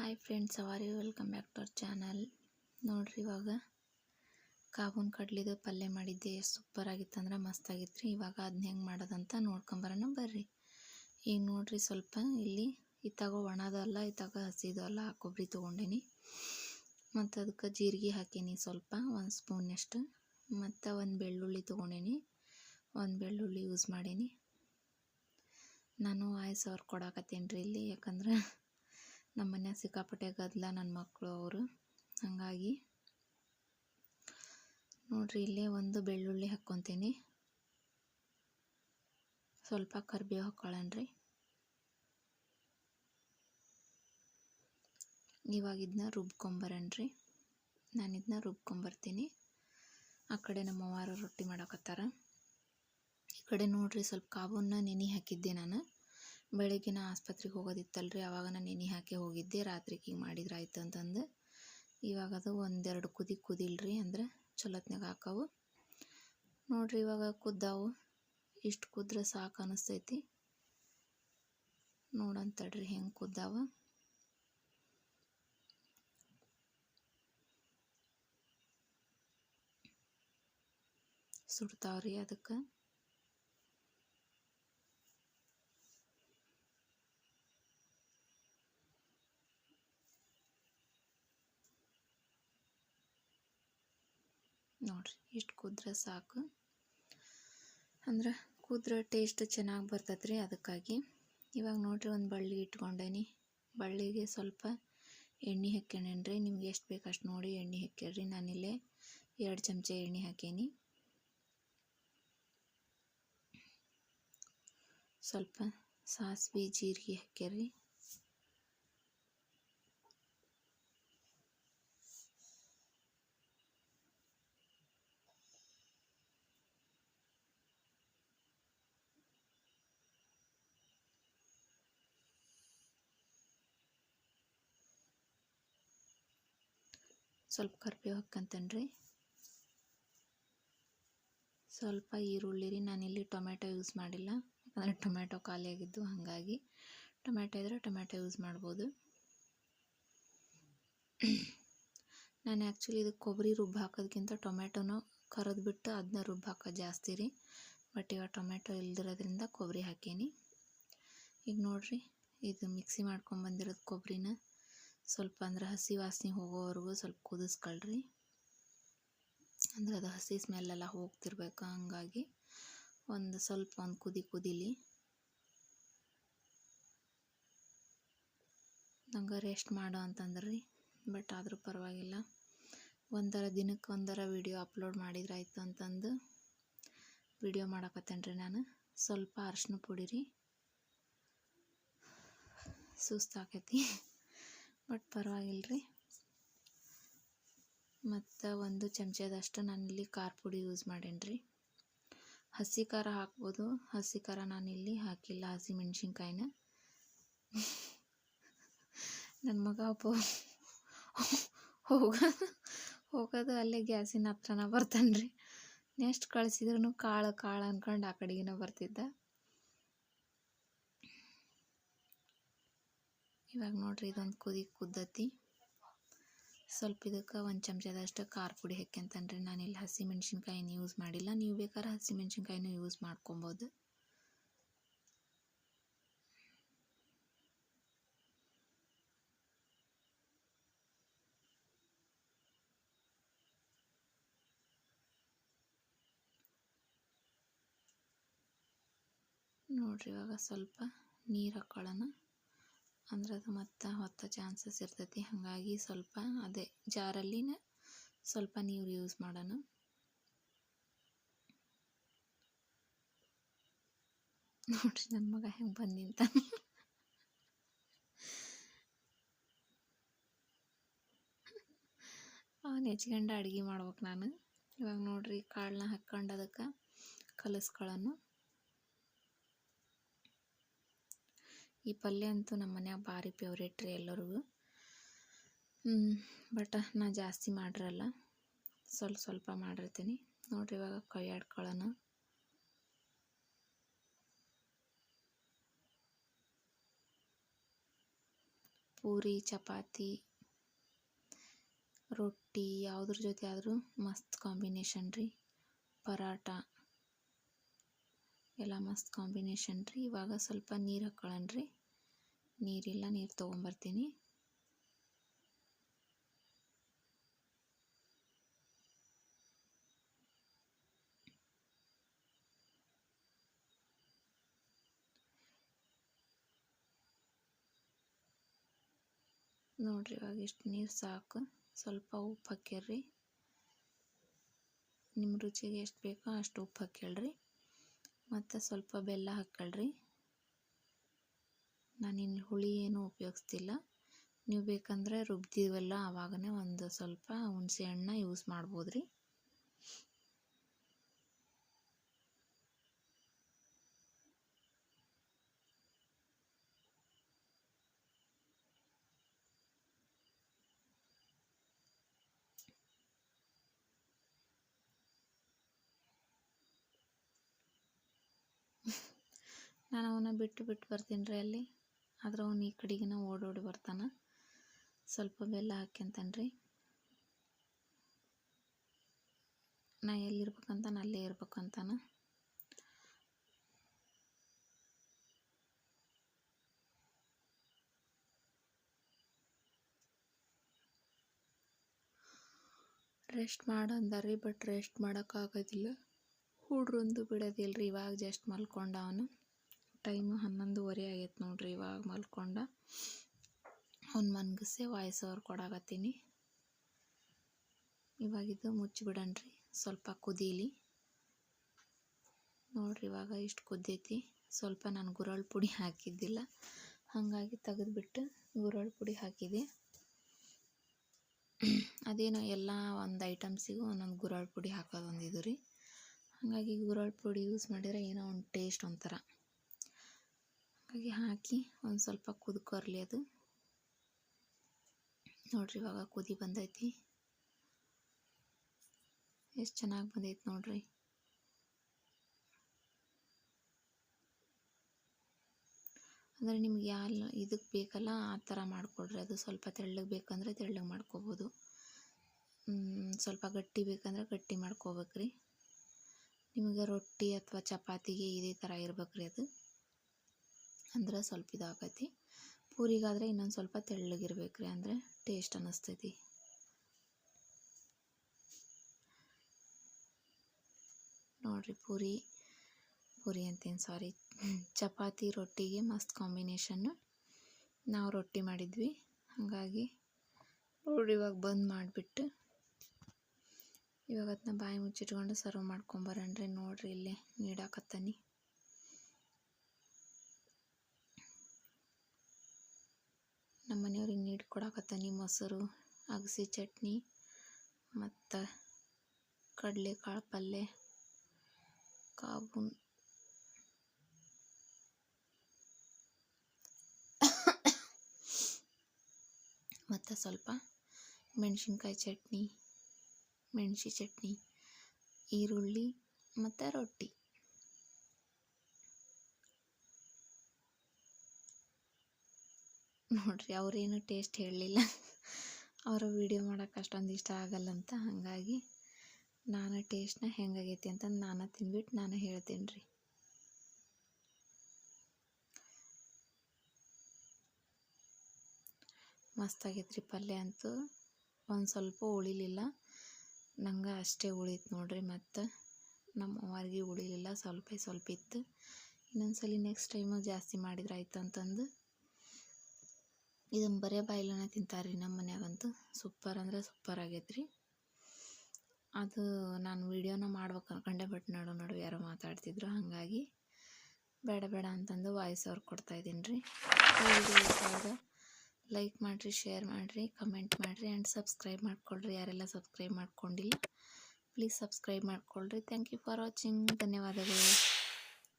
Hi friends, our you welcome back to our channel. ನೋಡ್ರಿ, ಇವಾಗ ಕಾಬೂನ್ ಕಡ್ಲಿದು ಪಲ್ಯ ಮಾಡಿದ್ದೆ. ಎಷ್ಟು ಸೂಪರ್ ಆಗಿತ್ತು ಅಂದ್ರೆ ಮಸ್ತ್ ಆಗಿತ್ತು ರೀ. ಇವಾಗ ಅದನ್ನ ಹೆಂಗೆ ಮಾಡೋದಂತ ನೋಡ್ಕೊಂಬರೋಣ ಬರ್ರಿ. ಈಗ ನೋಡ್ರಿ, ಸ್ವಲ್ಪ ಇಲ್ಲಿ ಇತ್ತಾಗ ಒಣದಲ್ಲ, ಇತ್ತಾಗ ಹಸಿದು ಅಲ್ಲ ಕೊಬ್ಬರಿ ತೊಗೊಂಡೀನಿ. ಮತ್ತು ಅದಕ್ಕೆ ಜೀರಿಗೆ ಹಾಕೀನಿ ಸ್ವಲ್ಪ, 1 ಸ್ಪೂನಷ್ಟು. ಮತ್ತು ಒಂದು ಬೆಳ್ಳುಳ್ಳಿ ತೊಗೊಂಡೀನಿ, 1 ಬೆಳ್ಳುಳ್ಳಿ ಯೂಸ್ ಮಾಡೀನಿ. ನಾನು ವಾಯ್ಸ್ ಅವ್ರು ಕೊಡಾಕತ್ತೀನಿ ರೀ ಇಲ್ಲಿ, ಯಾಕಂದ್ರೆ ನಮ್ಮ ಮನ್ಯಾಗ ಸಿಕ್ಕಾಪಟ್ಟೆ ಗದ್ದಲ, ನನ್ನ ಮಕ್ಕಳು ಅವರು. ಹಾಗಾಗಿ ನೋಡ್ರಿ, ಇಲ್ಲೇ 1 ಬೆಳ್ಳುಳ್ಳಿ ಹಾಕ್ಕೊತೀನಿ. ಸ್ವಲ್ಪ ಕರಿಬೇವು ಹಾಕ್ಕೊಳ್ಳೋಣ್ರಿ. ಇವಾಗ ಇದನ್ನ ರುಬ್ಕೊಂಬರಣ್ರಿ. ನಾನು ಇದನ್ನ ರುಬ್ಕೊಂಬರ್ತೀನಿ. ಆ ಕಡೆ ನಮ್ಮ ಅವ್ವಾರು ರೊಟ್ಟಿ ಮಾಡಕತ್ತಾರ. ಈ ಕಡೆ ನೋಡ್ರಿ, ಸ್ವಲ್ಪ ಕಾಬೂನ್ನ ನೆನೆ ಹಾಕಿದ್ದೆ ನಾನು. ಬೆಳಗ್ಗೆ ಆಸ್ಪತ್ರೆಗೆ ಹೋಗೋದಿತ್ತಲ್ರಿ, ಆವಾಗ ನಾನು ನೆನೆ ಹಾಕಿ ಹೋಗಿದ್ದೆ. ರಾತ್ರಿಗೆ ಈಗ ಮಾಡಿದ್ರೆ ಆಯ್ತು ಅಂತಂದು. ಇವಾಗ ಅದು 1-2 ಕುದಿಲ್ರಿ, ಅಂದ್ರೆ ಚಲೋತ್ನಾಗ ಹಾಕವು. ನೋಡ್ರಿ, ಇವಾಗ ಕುದ್ದಾವು. ಇಷ್ಟು ಕುದ್ರೆ ಸಾಕು ಅನಿಸ್ತೈತಿ. ನೋಡಂತಡ್ರಿ ಹೆಂಗೆ ಕುದ್ದಾವ. ಸುಡ್ತಾವ್ರಿ ಅದಕ್ಕೆ. ನೋಡ್ರಿ, ಇಷ್ಟು ಕುದ್ರೆ ಸಾಕು. ಅಂದ್ರೆ ಕುದ್ರೆ ಟೇಸ್ಟ್ ಚೆನ್ನಾಗಿ ಬರ್ತೈತ್ರಿ, ಅದಕ್ಕಾಗಿ. ಇವಾಗ ನೋಡ್ರಿ, ಒಂದು ಬಳ್ಳಿ ಇಟ್ಕೊಂಡೇನಿ. ಬಳ್ಳಿಗೆ ಸ್ವಲ್ಪ ಎಣ್ಣೆ ಹಾಕ್ಯಣೇನ್ರಿ. ನಿಮ್ಗೆ ಎಷ್ಟು ಬೇಕು ಅಷ್ಟು ನೋಡಿ ಎಣ್ಣೆ ಹಾಕ್ಯಾರ್ರಿ. ನಾನಿಲ್ಲೇ 2 ಚಮಚ ಎಣ್ಣೆ ಹಾಕೀನಿ. ಸ್ವಲ್ಪ ಸಾಸಿವೆ ಜೀರಿಗೆ ಹಾಕ್ಯಾರ್ರಿ. ಸ್ವಲ್ಪ ಕರಿಬೇವು ಹಾಕ್ಕಂತೇನ್ರಿ. ಸ್ವಲ್ಪ ಈರುಳ್ಳಿ ರೀ. ನಾನಿಲ್ಲಿ ಟೊಮೆಟೊ ಯೂಸ್ ಮಾಡಿಲ್ಲ, ಯಾಕಂದರೆ ಟೊಮೆಟೊ ಖಾಲಿ ಆಗಿದ್ದು. ಹಾಗಾಗಿ ಟೊಮೆಟೊ ಇದ್ದರೆ ಟೊಮೆಟೊ ಯೂಸ್ ಮಾಡ್ಬೋದು. ನಾನು ಆ್ಯಕ್ಚುಲಿ ಇದು ಕೊಬ್ಬರಿ ರುಬ್ಬಿ ಹಾಕೋದಕ್ಕಿಂತ ಟೊಮೆಟೊನೂ ಕರೆದ್ಬಿಟ್ಟು ಅದನ್ನ ರುಬ್ಬಿ ಹಾಕೋದು ಜಾಸ್ತಿ ರೀ. ಬಟ್ ಇವಾಗ ಟೊಮೆಟೊ ಇಲ್ದಿರೋದ್ರಿಂದ ಕೊಬ್ಬರಿ ಹಾಕೀನಿ. ಈಗ ನೋಡ್ರಿ, ಇದು ಮಿಕ್ಸಿ ಮಾಡ್ಕೊಂಬಂದಿರೋದು ಕೊಬ್ಬರಿನ ಸ್ವಲ್ಪ ಅಂದ್ರೆ ಹಸಿ ವಾಸನೆ ಹೋಗೋವರೆಗೂ ಸ್ವಲ್ಪ ಕುದಿಸ್ಕೊಳ್ರಿ. ಅಂದರೆ ಅದು ಹಸಿ ಸ್ಮೆಲ್ಲೆಲ್ಲ ಹೋಗ್ತಿರ್ಬೇಕು. ಹಂಗಾಗಿ ಸ್ವಲ್ಪ ಒಂದು ಕುದಿಲಿ. ನಂಗೆ ರೆಸ್ಟ್ ಮಾಡೋ ಅಂತಂದ್ರಿ. ಬಟ್ ಆದರೂ ಪರವಾಗಿಲ್ಲ, ದಿನಕ್ಕೆ ಒಂದರ ವೀಡಿಯೋ ಅಪ್ಲೋಡ್ ಮಾಡಿದ್ರೆ ಆಯಿತು ಅಂತಂದು ವೀಡಿಯೋ ಮಾಡಕತ್ತೇನ್ರಿ ನಾನು. ಸ್ವಲ್ಪ ಅರಿಶಿನ ಪುಡಿ ರೀ. ಸುಸ್ತಾಕೈತಿ, ಬಟ್ ಪರವಾಗಿಲ್ಲ ರೀ. ಮತ್ತು 1 ಚಮಚದಷ್ಟು ನಾನಿಲ್ಲಿ ಖಾರ ಪುಡಿ ಯೂಸ್ ಮಾಡೇನ್ರಿ. ಹಸಿ ಖಾರ ಹಾಕ್ಬೋದು. ಹಸಿ ಖಾರ ನಾನಿಲ್ಲಿ ಹಾಕಿಲ್ಲ, ಹಸಿ ಮೆಣಸಿನ್ಕಾಯಿನ. ನನ್ನ ಮಗ ಹೋಗೋದು ಅಲ್ಲೇ ಗ್ಯಾಸಿನ ಹತ್ರನ ಬರ್ತಾನೆ ರೀ. ನೆಕ್ಸ್ಟ್ ಕಳಿಸಿದ್ರು ಕಾಳು ಅಂದ್ಕೊಂಡು ಆ ಕಡೆಗಿನ ಬರ್ತಿದ್ದ. ಇವಾಗ ನೋಡ್ರಿ, ಇದೊಂದು ಕುದ್ದತಿ. ಸ್ವಲ್ಪ ಇದಕ್ಕೆ 1 ಚಮಚದಷ್ಟು ಖಾರ ಪುಡಿ ಹಾಕ್ಯಂತಾನ್ರಿ. ನಾನಿಲ್ಲಿ ಹಸಿ ಮೆಣಸಿನ್ಕಾಯಿನ ಯೂಸ್ ಮಾಡಿಲ್ಲ. ನೀವು ಬೇಕಾದ್ರೆ ಹಸಿ ಮೆಣಸಿನ್ಕಾಯಿನೂ ಯೂಸ್ ಮಾಡ್ಕೊಬೋದು. ನೋಡ್ರಿ, ಇವಾಗ ಸ್ವಲ್ಪ ನೀರು ಹಾಕ್ಕೊಳ್ಳೋಣ. ಅಂದ್ರೆ ಅದು ಮತ್ತೆ ಹೊತ್ತ ಚಾನ್ಸಸ್ ಇರ್ತೈತಿ. ಹಾಗಾಗಿ ಸ್ವಲ್ಪ ಅದೇ ಜಾರಲ್ಲಿನ ಸ್ವಲ್ಪ ನೀರು ಯೂಸ್ ಮಾಡೋಣ. ನೋಡ್ರಿ, ನನ್ನ ಮಗ ಹೆಂಗೆ ಬಂದು ನಿಂತ. ಅವನು ಹೆಚ್ಕೊಂಡು ಅಡುಗೆ ಮಾಡ್ಬೇಕು ನಾನು. ಇವಾಗ ನೋಡ್ರಿ, ಕಾಳನ್ನ ಹಾಕ್ಕೊಂಡು ಅದಕ್ಕೆ ಕಲಿಸ್ಕೊಳ್ಳೋಣ. ಈ ಪಲ್ಯ ಅಂತೂ ನಮ್ಮ ಮನ್ಯಾಗ ಭಾರಿ ಫೇವ್ರೇಟ್ ರೀ ಎಲ್ಲರಿಗೂ. ಬಟ್ ನಾ ಜಾಸ್ತಿ ಮಾಡಿರಲ್ಲ, ಸ್ವಲ್ಪ ಮಾಡಿರ್ತೀನಿ. ನೋಡ್ರಿ, ಇವಾಗ ಕೈ ಆಡ್ಕೊಳ್ಳೋಣ. ಪೂರಿ, ಚಪಾತಿ, ರೊಟ್ಟಿ ಯಾವುದ್ರ ಜೊತೆ ಆದರೂ ಮಸ್ತ್ ಕಾಂಬಿನೇಷನ್ ರೀ. ಪರಾಟ ಎಲ್ಲ ಮಸ್ತ್ ಕಾಂಬಿನೇಷನ್ ರೀ. ಇವಾಗ ಸ್ವಲ್ಪ ನೀರು ಹಾಕೊಳ್ಳೋಣ ರೀ. ನೀರಿಲ್ಲ, ನೀರು ತೊಗೊಂಬರ್ತೀನಿ. ನೋಡ್ರಿ ಇವಾಗ ಇಷ್ಟು ನೀರು ಸಾಕು. ಸ್ವಲ್ಪ ಉಪ್ಪು ಹಾಕ್ಯಾರ್ರಿ. ನಿಮ್ಮ ರುಚಿಗೆ ಎಷ್ಟು ಬೇಕೋ ಅಷ್ಟು ಉಪ್ಪು ಹಾಕ್ಯಾಳ್ರಿ. ಮತ್ತು ಸ್ವಲ್ಪ ಬೆಲ್ಲ ಹಾಕ್ಕೊಳ್ರಿ. ನಾನಿನ್ನು ಹುಳಿ ಏನೂ ಉಪಯೋಗಿಸ್ತಿಲ್ಲ. ನೀವು ಬೇಕಂದರೆ ರುಬ್ದಿವಲ್ಲ ಆವಾಗನೇ ಒಂದು ಸ್ವಲ್ಪ ಹುಣಸೆ ಹಣ್ಣನ್ನ ಯೂಸ್ ಮಾಡ್ಬೋದು ರೀ. ನಾನು ಅವನ್ನ ಬಿಟ್ಟು ಬರ್ತೀನಿ ರೀ ಅಲ್ಲಿ. ಆದ್ರೆ ಅವ್ನು ಈ ಕಡೆಗಿನ ಓಡೋಡಿ ಬರ್ತಾನೆ. ಸ್ವಲ್ಪ ಬೆಲ್ಲ ಹಾಕ್ಯಂತಾನೆ ರೀ. ನಾ ಎಲ್ಲಿರ್ಬೇಕಂತಾನೆ ಅಲ್ಲೇ ಇರ್ಬೇಕಂತಾನೆ. ರೆಸ್ಟ್ ಮಾಡು ಅಂದಾರ್ರಿ, ಬಟ್ ರೆಸ್ಟ್ ಮಾಡೋಕ್ಕಾಗೋದಿಲ್ಲ. ಹುಡ್ರಂದು ಬಿಡೋದಿಲ್ಲ ರೀ. ಇವಾಗ ಜಸ್ಟ್ ಮಲ್ಕೊಂಡ ಅವನು. ಟೈಮು 11:30 ಆಗೈತೆ ನೋಡ್ರಿ. ಇವಾಗ ಮಲ್ಕೊಂಡ. ಅವ್ನು ಮನ್ಗಿಸೆ ವಾಯ್ಸ್ ಓವರ್ ಕೊಡಾಕತ್ತೀನಿ. ಇವಾಗಿದ್ದು ಮುಚ್ಚಿಬಿಡಣ್ರಿ, ಸ್ವಲ್ಪ ಕುದೀಲಿ. ನೋಡ್ರಿ ಇವಾಗ ಇಷ್ಟು ಕುದ್ದೈತಿ. ಸ್ವಲ್ಪ ನಾನು ಗುರಳ್ ಪುಡಿ ಹಾಕಿದ್ದಿಲ್ಲ, ಹಾಗಾಗಿ ತೆಗೆದುಬಿಟ್ಟು ಗುರಳ್ ಪುಡಿ ಹಾಕಿದೆ. ಅದೇನೋ ಎಲ್ಲ ಒಂದು ಐಟಮ್ಸಿಗೂ ಒಂದೊಂದು ಗುರಳ್ ಪುಡಿ ಹಾಕೋದು ಒಂದಿದು ರೀ. ಹಾಗಾಗಿ ಗುರಳ್ ಪುಡಿ ಯೂಸ್ ಮಾಡಿದರೆ ಏನೋ ಒಂದು ಟೇಸ್ಟ್ ಒಂಥರ. ಹಾಗಾಗಿ ಹಾಕಿ ಒಂದು ಸ್ವಲ್ಪ ಕುದ್ಕೊರ್ಲಿ ಅದು. ನೋಡ್ರಿ ಇವಾಗ ಕುದಿ ಬಂದೈತಿ. ಎಷ್ಟು ಚೆನ್ನಾಗಿ ಬಂದೈತಿ ನೋಡ್ರಿ. ಅಂದರೆ ನಿಮ್ಗೆ ಇದಕ್ಕೆ ಬೇಕಲ್ಲ ಆ ಥರ ಮಾಡಿಕೊಡ್ರಿ. ಅದು ಸ್ವಲ್ಪ ತೆಳ್ಳಗೆ ಬೇಕಂದರೆ ತೆಳ್ಳಗೆ ಮಾಡ್ಕೋಬೋದು. ಸ್ವಲ್ಪ ಗಟ್ಟಿ ಬೇಕಂದ್ರೆ ಗಟ್ಟಿ ಮಾಡ್ಕೋಬೇಕ್ರಿ. ನಿಮಗೆ ರೊಟ್ಟಿ ಅಥವಾ ಚಪಾತಿಗೆ ಇದೇ ಥರ ಇರ್ಬೇಕ್ರಿ ಅದು. ಅಂದ್ರೆ ಸ್ವಲ್ಪ ಇದಾಗೈತಿ. ಪೂರಿಗಾದರೆ ಇನ್ನೊಂದು ಸ್ವಲ್ಪ ತೆಳ್ಳಗಿರ್ಬೇಕ್ರಿ, ಅಂದರೆ ಟೇಸ್ಟ್ ಅನ್ನಿಸ್ತೈತಿ. ನೋಡ್ರಿ ಪೂರಿ ಅಂತೇನು ಸಾರಿ, ಚಪಾತಿ ರೊಟ್ಟಿಗೆ ಮಸ್ತ್ ಕಾಂಬಿನೇಷನ್ನು. ನಾವು ರೊಟ್ಟಿ ಮಾಡಿದ್ವಿ, ಹಾಗಾಗಿ ನೋಡ್ರಿ ಇವಾಗ ಬಂದ್ ಮಾಡಿಬಿಟ್ಟು ಇವಾಗ ಅದನ್ನ ಬಾಯಿ ಮುಚ್ಚಿಟ್ಕೊಂಡು ಸರ್ವ್ ಮಾಡ್ಕೊಂಬರಣ್ರಿ. ನೋಡ್ರಿ ಇಲ್ಲೇ ನೀಡಾಕತ್ತಾನಿ. ನಮ್ಮ ಮನೆಯವ್ರಿಗೆ ನೀಡಿ ಕೊಡಾಕತ್ತಾನಿ. ಮೊಸರು, ಅಗಸೆ ಚಟ್ನಿ ಮತ್ತು ಕಡಲೆಕಾಳು ಪಲ್ಯ, ಕಾಬೂನ್, ಮತ್ತು ಸ್ವಲ್ಪ ಮೆಣಸಿನ್ಕಾಯಿ ಚಟ್ನಿ, ಮೆಣಸಿ ಚಟ್ನಿ, ಈರುಳ್ಳಿ ಮತ್ತು ರೊಟ್ಟಿ. ನೋಡ್ರಿ ಅವರೇನು ಟೇಸ್ಟ್ ಹೇಳಲಿಲ್ಲ. ಅವರು ವಿಡಿಯೋ ಮಾಡೋಕೆ ಅಷ್ಟೊಂದು ಇಷ್ಟ ಆಗಲ್ಲಂತ, ಹಾಗಾಗಿ ನಾನು ಟೇಸ್ಟ್ನ ಹೆಂಗಾಗೈತಿ ಅಂತ ನಾನು ತಿಂದ್ಬಿಟ್ಟು ನಾನು ಹೇಳ್ತೀನಿ ರೀ. ಮಸ್ತಾಗೈತೆ ರೀ ಪಲ್ಯ ಅಂತೂ. ಒಂದು ಸ್ವಲ್ಪ ಉಳಿಲಿಲ್ಲ, ನಂಗೆ ಅಷ್ಟೇ ಉಳಿತು ನೋಡ್ರಿ. ಮತ್ತು ನಮ್ಮ ಅವ್ರಿಗೆ ಉಳಿಲಿಲ್ಲ, ಸ್ವಲ್ಪ ಇತ್ತು. ಇನ್ನೊಂದ್ಸಲಿ ನೆಕ್ಸ್ಟ್ ಟೈಮು ಜಾಸ್ತಿ ಮಾಡಿದ್ರೆ ಆಯ್ತು ಅಂತಂದು ಇದನ್ನು ಬರೇ ಬಾಯಿಲೇ ತಿಂತಾರೆ ರೀ ನಮ್ಮ ಮನ್ಯಾಗಂತೂ. ಸೂಪರ್ ಅಂದರೆ ಸೂಪರ್ ಆಗೈತೆ ರೀ. ಅದು ನಾನು ವೀಡಿಯೋನ ಮಾಡ್ಬೇಕು ಅನ್ಕೊಂಡೆ, ಬಟ್ ನಡುವೆ ಯಾರೋ ಮಾತಾಡ್ತಿದ್ರು, ಹಾಗಾಗಿ ಬೇಡ ಅಂತಂದು ವಾಯ್ಸ್ ಓವರ್ ಕೊಡ್ತಾಯಿದ್ದೀನಿ ರೀ. ಲೈಕ್ ಮಾಡಿರಿ, ಶೇರ್ ಮಾಡಿರಿ, ಕಮೆಂಟ್ ಮಾಡಿರಿ ಆ್ಯಂಡ್ ಸಬ್ಸ್ಕ್ರೈಬ್ ಮಾಡ್ಕೊಳ್ರಿ. ಯಾರೆಲ್ಲ ಸಬ್ಸ್ಕ್ರೈಬ್ ಮಾಡ್ಕೊಂಡಿಲ್ಲ ಪ್ಲೀಸ್ ಸಬ್ಸ್ಕ್ರೈಬ್ ಮಾಡ್ಕೊಳ್ರಿ. Thank you for watching. ಧನ್ಯವಾದಗಳು.